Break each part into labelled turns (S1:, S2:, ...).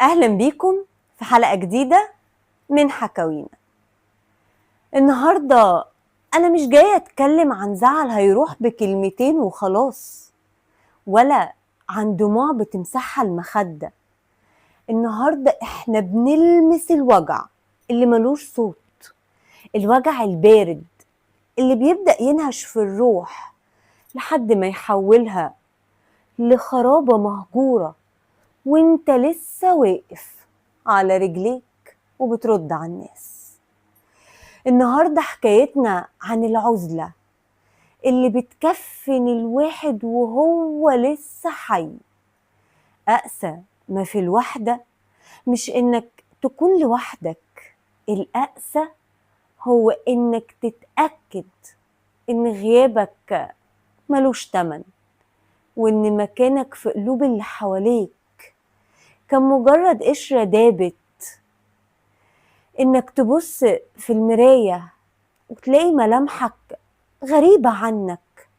S1: أهلا بيكم في حلقة جديدة من حكاوينا. النهاردة أنا مش جاية أتكلم عن زعل هيروح بكلمتين وخلاص، ولا عن دموع بتمسحها المخدة. النهاردة إحنا بنلمس الوجع اللي ملوش صوت، الوجع البارد اللي بيبدأ ينهش في الروح لحد ما يحولها لخرابة مهجورة وانت لسه واقف على رجليك وبترد على الناس. النهاردة حكايتنا عن العزلة اللي بتكفن الواحد وهو لسه حي. أقسى ما في الوحدة مش إنك تكون لوحدك، الأقسى هو إنك تتأكد إن غيابك ملوش تمن، وإن مكانك في قلوب اللي حواليك كان مجرد قشرة دابت. إنك تبص في المراية وتلاقي ملامحك غريبة عنك،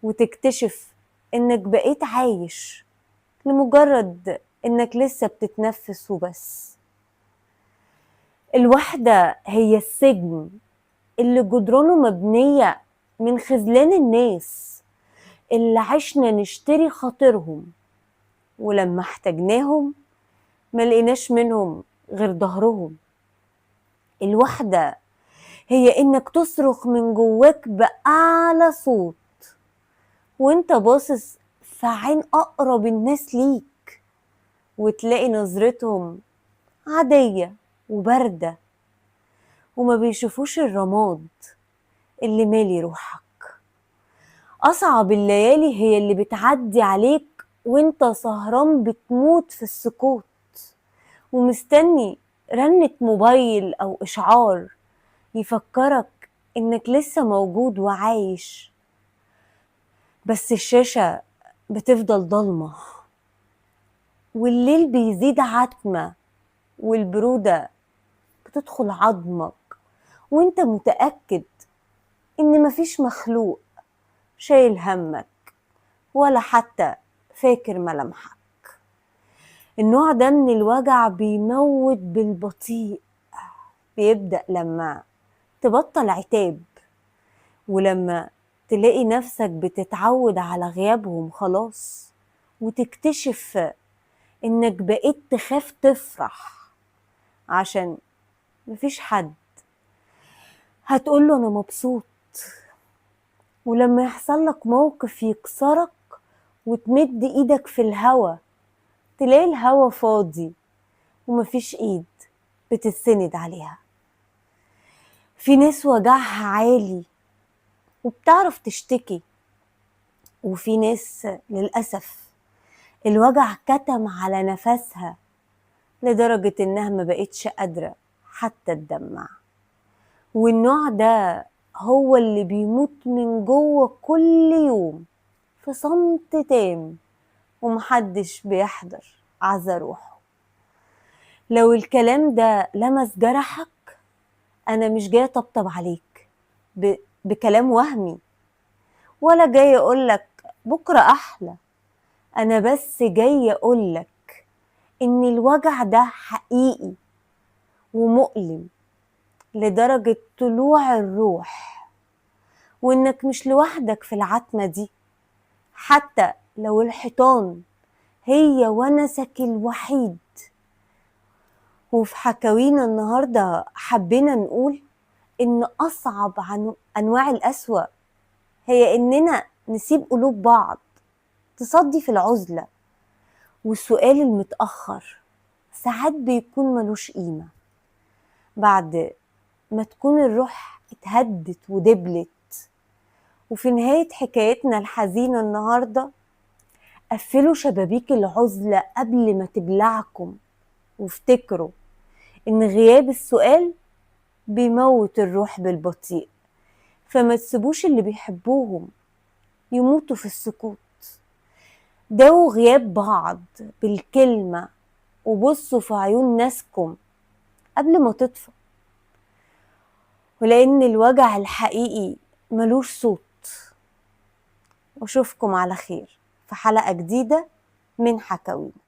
S1: وتكتشف إنك بقيت عايش لمجرد إنك لسه بتتنفس وبس. الوحدة هي السجن اللي جدرانه مبنية من خذلان الناس اللي عشنا نشتري خاطرهم، ولما احتاجناهم ملقناش منهم غير ظهرهم. الوحدة هي إنك تصرخ من جواك بأعلى صوت وانت باصص في عين أقرب الناس ليك، وتلاقي نظرتهم عادية وباردة وما بيشوفوش الرماد اللي مالي روحك. أصعب الليالي هي اللي بتعدي عليك وانت سهران بتموت في السكوت، ومستني رنة موبايل أو إشعار يفكرك إنك لسه موجود وعايش، بس الشاشة بتفضل ضلمة والليل بيزيد عتمة والبرودة بتدخل عظمك، وانت متأكد إن مفيش مخلوق شايل همك ولا حتى فاكر ملامحك. النوع ده من الوجع بيموت بالبطيء، بيبدأ لما تبطل عتاب، ولما تلاقي نفسك بتتعود على غيابهم خلاص، وتكتشف إنك بقيت تخاف تفرح عشان مفيش حد هتقوله أنا مبسوط. ولما يحصل لك موقف يكسرك وتمد إيدك في الهوا تلاقي الهوا فاضي ومفيش إيد بتتسند عليها. في ناس وجعها عالي وبتعرف تشتكي، وفي ناس للأسف الوجع كتم على نفسها لدرجة إنها ما بقتش قادرة حتى تدمع. والنوع ده هو اللي بيموت من جوه كل يوم في صمت تام، ومحدش بيحضر عزا روحه. لو الكلام ده لمس جرحك أنا مش جاية طبطب عليك بكلام وهمي، ولا جاية أقولك بكرة أحلى. أنا بس جاية أقولك إن الوجع ده حقيقي ومؤلم لدرجة طلوع الروح، وإنك مش لوحدك في العتمة دي، حتى لو الحيطان هي ونسك الوحيد. وفي حكاوينا النهاردة حبينا نقول إن أصعب عن أنواع القسوة هي إننا نسيب قلوب بعض تصدي في العزلة، والسؤال المتأخر ساعات بيكون ملوش قيمة بعد ما تكون الروح اتهدت ودبلت. وفي نهاية حكايتنا الحزينة النهاردة قفلوا شبابيك العزلة قبل ما تبلعكم، وافتكروا إن غياب السؤال بيموت الروح بالبطيء، فما تسيبوش اللي بيحبوهم يموتوا في السكوت. داووا غياب بعض بالكلمة، وبصوا في عيون ناسكم قبل ما تطفى، ولأن الوجع الحقيقي ملوش صوت. واشوفكم على خير في حلقة جديدة من حكاوينا.